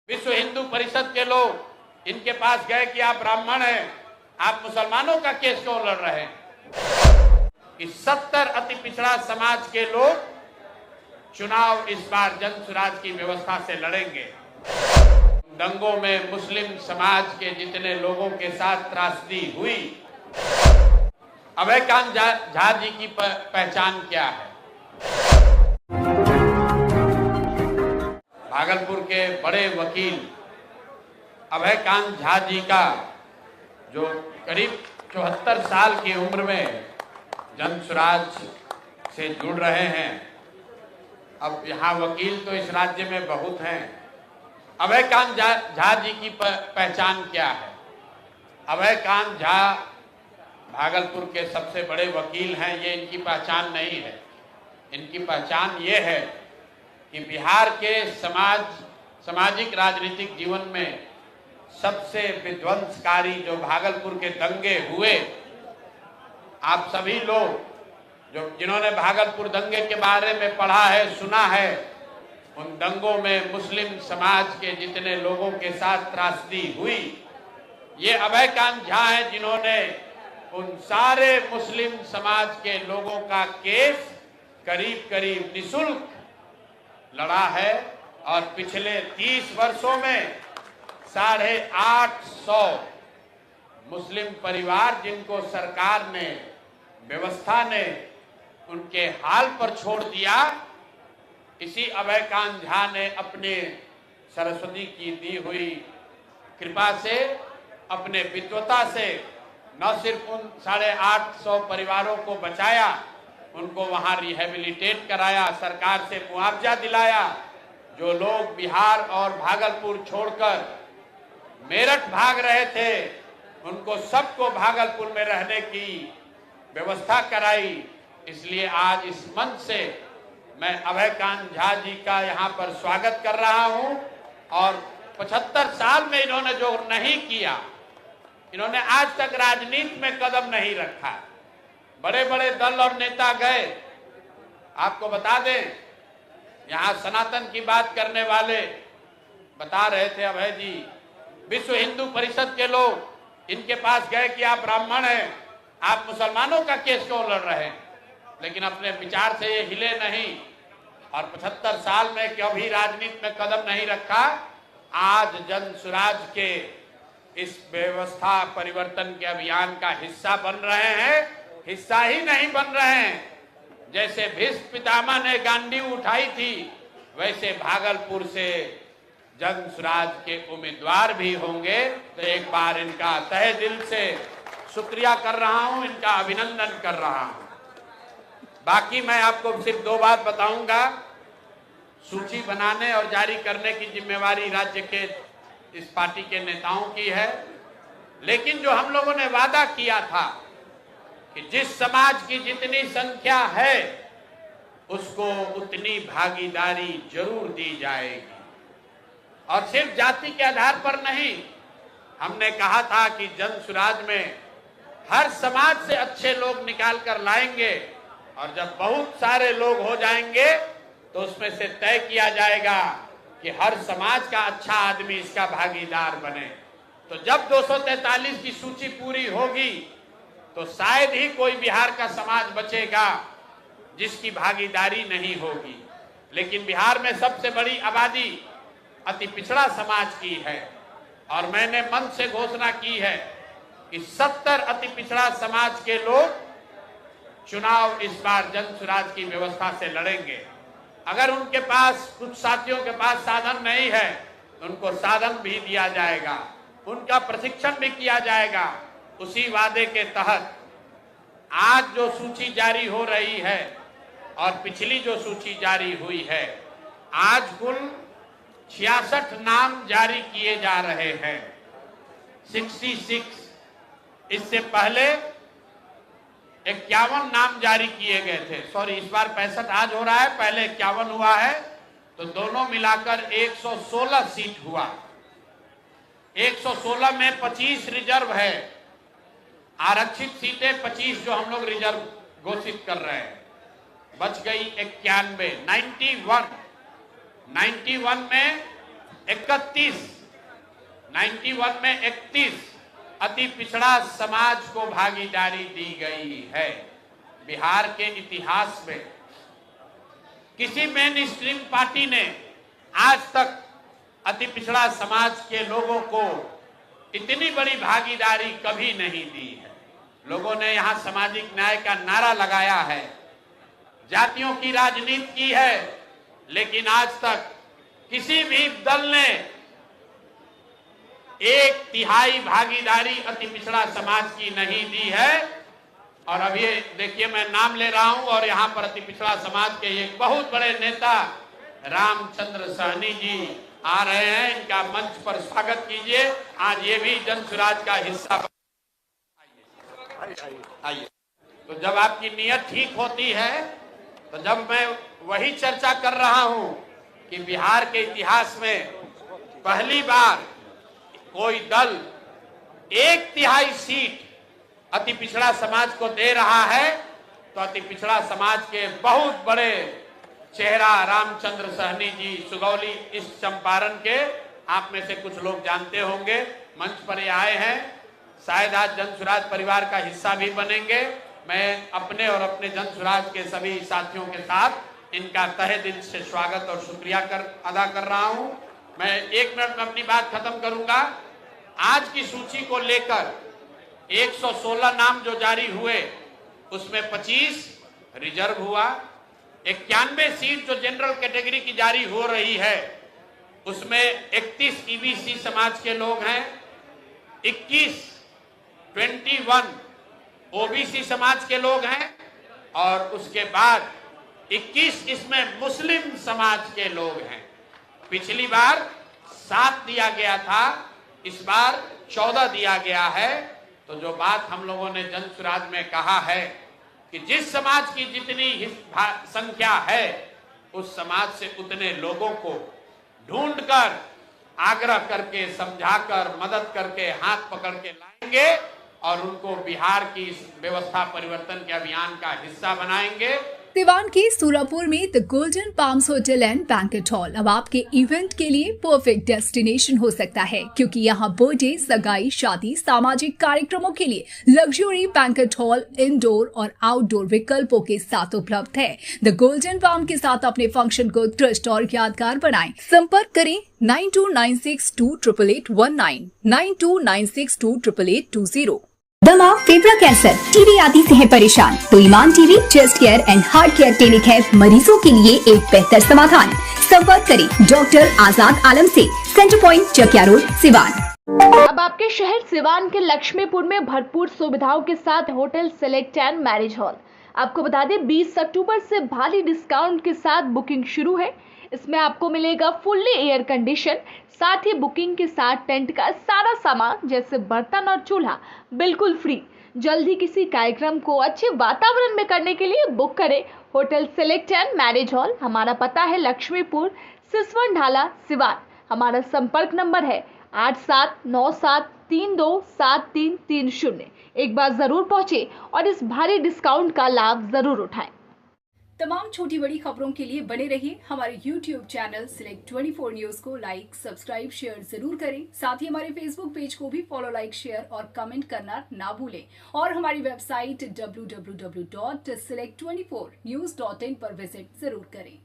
विश्व हिंदू परिषद के लोग इनके पास गए कि आप ब्राह्मण हैं, आप मुसलमानों का केस क्यों लड़ रहे हैं? कि 70 अति पिछड़ा समाज के लोग चुनाव इस बार जन सुराज की व्यवस्था से लड़ेंगे। दंगों में मुस्लिम समाज के जितने लोगों के साथ त्रासदी हुई, अभयकांत झा जी की पहचान क्या है? भागलपुर के बड़े वकील अभयकांत झा जी का, जो करीब 74 साल की उम्र में जन सुराज से जुड़ रहे हैं। अब यहाँ वकील तो इस राज्य में बहुत हैं। अभयकांत झा जी की पहचान क्या है? अभयकांत झा भागलपुर के सबसे बड़े वकील हैं, ये इनकी पहचान नहीं है। इनकी पहचान ये है कि बिहार के सामाजिक राजनीतिक जीवन में सबसे विध्वंसकारी जो भागलपुर के दंगे हुए, आप सभी लोग जिन्होंने भागलपुर दंगे के बारे में पढ़ा है, सुना है, उन दंगों में मुस्लिम समाज के जितने लोगों के साथ त्रासदी हुई, ये अभयकांत झा हैं जिन्होंने उन सारे मुस्लिम समाज के लोगों का केस करीब करीब निःशुल्क लड़ा है। और पिछले 30 वर्षों में 850 मुस्लिम परिवार जिनको सरकार ने, व्यवस्था ने उनके हाल पर छोड़ दिया, इसी अभयकांत झा ने अपने सरस्वती की दी हुई कृपा से, अपने विद्वता से न सिर्फ उन 850 परिवारों को बचाया, उनको वहां रिहेबिलिटेट कराया, सरकार से मुआवजा दिलाया। जो लोग बिहार और भागलपुर छोड़कर मेरठ भाग रहे थे, उनको सबको भागलपुर में रहने की व्यवस्था कराई। इसलिए आज इस मंच से मैं अभयकांत झा जी का यहाँ पर स्वागत कर रहा हूँ। और 75 साल में इन्होंने जो नहीं किया, इन्होंने आज तक राजनीति में कदम नहीं रखा। बड़े बड़े दल और नेता गए। आपको बता दें, यहाँ सनातन की बात करने वाले बता रहे थे अभय जी, विश्व हिंदू परिषद के लोग इनके पास गए कि आप ब्राह्मण हैं, आप मुसलमानों का केस क्यों लड़ रहे हैं? लेकिन अपने विचार से ये हिले नहीं और 75 साल में कभी राजनीति में कदम नहीं रखा। आज जन सुराज के इस व्यवस्था परिवर्तन के अभियान का हिस्सा बन रहे हैं। हिस्सा ही नहीं बन रहे हैं। जैसे भीष्म पितामह ने गांडीव उठाई थी, वैसे भागलपुर से जन सुराज के उम्मीदवार भी होंगे। तो एक बार इनका तहे दिल से शुक्रिया कर रहा हूं, इनका अभिनंदन कर रहा हूं। बाकी मैं आपको सिर्फ 2 बात बताऊंगा। सूची बनाने और जारी करने की जिम्मेवारी राज्य के इस पार्टी के नेताओं की है, लेकिन जो हम लोगों ने वादा किया था कि जिस समाज की जितनी संख्या है उसको उतनी भागीदारी जरूर दी जाएगी। और सिर्फ जाति के आधार पर नहीं, हमने कहा था कि जन सुराज में हर समाज से अच्छे लोग निकाल कर लाएंगे और जब बहुत सारे लोग हो जाएंगे तो उसमें से तय किया जाएगा कि हर समाज का अच्छा आदमी इसका भागीदार बने। तो जब 243 की सूची पूरी होगी तो शायद ही कोई बिहार का समाज बचेगा जिसकी भागीदारी नहीं होगी। लेकिन बिहार में सबसे बड़ी आबादी अति पिछड़ा समाज की है और मैंने मंच से घोषणा की है कि 70 अति पिछड़ा समाज के लोग चुनाव इस बार जन सुराज की व्यवस्था से लड़ेंगे। अगर उनके पास, कुछ साथियों के पास साधन नहीं है तो उनको साधन भी दिया जाएगा, उनका प्रशिक्षण भी किया जाएगा। उसी वादे के तहत आज जो सूची जारी हो रही है और पिछली जो सूची जारी हुई है, आज कुल 66 नाम जारी किए जा रहे हैं। 66। इससे पहले 51 नाम जारी किए गए थे। सॉरी, इस बार 65 आज हो रहा है, पहले 51 हुआ है, तो दोनों मिलाकर 116 सीट हुआ। 116 में 25 रिजर्व है, आरक्षित सीटें 25 जो हम लोग रिजर्व घोषित कर रहे हैं, बच गई 91। 91 में 91 में 31 अति पिछड़ा समाज को भागीदारी दी गई है। बिहार के इतिहास में किसी मेन स्ट्रीम पार्टी ने आज तक अति पिछड़ा समाज के लोगों को इतनी बड़ी भागीदारी कभी नहीं दी है। लोगों ने यहां सामाजिक न्याय का नारा लगाया है, जातियों की राजनीति की है, लेकिन आज तक किसी भी दल ने 1/3 भागीदारी अति पिछड़ा समाज की नहीं दी है। और अभी देखिए मैं नाम ले रहा हूं और यहां पर अति पिछड़ा समाज के एक बहुत बड़े नेता रामचंद्र सहनी जी आ रहे हैं। इनका मंच पर स्वागत कीजिए। आज ये भी जन सुराज का हिस्सा। आइए। तो जब आपकी नीयत ठीक होती है, तो जब मैं वही चर्चा कर रहा हूं कि बिहार के इतिहास में पहली बार कोई दल 1/3 सीट अति पिछड़ा समाज को दे रहा है, तो अति पिछड़ा समाज के बहुत बड़े चेहरा रामचंद्र सहनी जी सुगौली ईस्ट चंपारण के, आप में से कुछ लोग जानते होंगे, मंच पर ये आए हैं। शायद आज जन सुराज परिवार का हिस्सा भी बनेंगे। मैं अपने और अपने जन सुराज के सभी साथियों के साथ इनका तहे दिल से स्वागत और शुक्रिया अदा कर रहा हूं। मैं 1 मिनट में अपनी बात खत्म करूंगा। आज की सूची को लेकर 116 नाम जो जारी हुए, उसमें 25 रिजर्व हुआ। 91 सीट जो जनरल कैटेगरी की जारी हो रही है, उसमें 31 ईबीसी समाज के लोग हैं, 21 ओबीसी समाज के लोग हैं, और उसके बाद 21 इसमें मुस्लिम समाज के लोग हैं। पिछली बार 7 दिया गया था, इस बार 14 दिया गया है। तो जो बात हम लोगों ने जन सुराज में कहा है कि जिस समाज की जितनी संख्या है, उस समाज से उतने लोगों को ढूंढकर, आग्रह करके, समझाकर, मदद करके, हाथ पकड़ के लाएंगे और उनको बिहार की इस व्यवस्था परिवर्तन के अभियान का हिस्सा बनाएंगे। सिवान के सूरापुर में the golden palms hotel and banquet hall अब आपके इवेंट के लिए परफेक्ट डेस्टिनेशन हो सकता है, क्योंकि यहाँ बर्थडे, सगाई, शादी, सामाजिक कार्यक्रमों के लिए लग्जरी बैंक्वेट हॉल इंडोर और आउटडोर विकल्पों के साथ उपलब्ध है। द गोल्डन पाम के साथ अपने फंक्शन को उत्कृष्ट और यादगार बनाएं। संपर्क करें 9296288819, 9296288820। दमा, फेफड़ा कैंसर, टीबी आदि से है परेशान, तो Iman TB, chest care and heart care clinic है मरीजों के लिए एक बेहतर समाधान। संपर्क करें डॉक्टर आजाद आलम से, centre point, Chakiya road, Siwan. अब आपके शहर सिवान के लक्ष्मीपुर में भरपूर सुविधाओं के साथ hotel select and marriage hall. आपको बता दें 20 अक्टूबर से भारी डिस्काउंट के साथ बुकिंग शुरू है। इसमें आपको मिलेगा फुल्ली एयर कंडीशन, साथ ही बुकिंग के साथ टेंट का सारा सामान जैसे बर्तन और चूल्हा बिल्कुल फ्री। जल्द ही किसी कार्यक्रम को अच्छे वातावरण में करने के लिए बुक करें hotel select and marriage hall. हमारा पता है लक्ष्मीपुर, सिसवन ढाला, सिवान। हमारा संपर्क नंबर है 8797327330। एक बार जरूर पहुंचे और इस भारी डिस्काउंट का लाभ जरूर उठाएं। तमाम छोटी बड़ी खबरों के लिए बने रहिए हमारे YouTube चैनल सिलेक्ट 24 न्यूज को लाइक, सब्सक्राइब, शेयर जरूर करें। साथ ही हमारे Facebook पेज को भी फॉलो, लाइक, शेयर और कमेंट करना ना भूलें। और हमारी वेबसाइट www.select24news.in पर विजिट जरूर करें।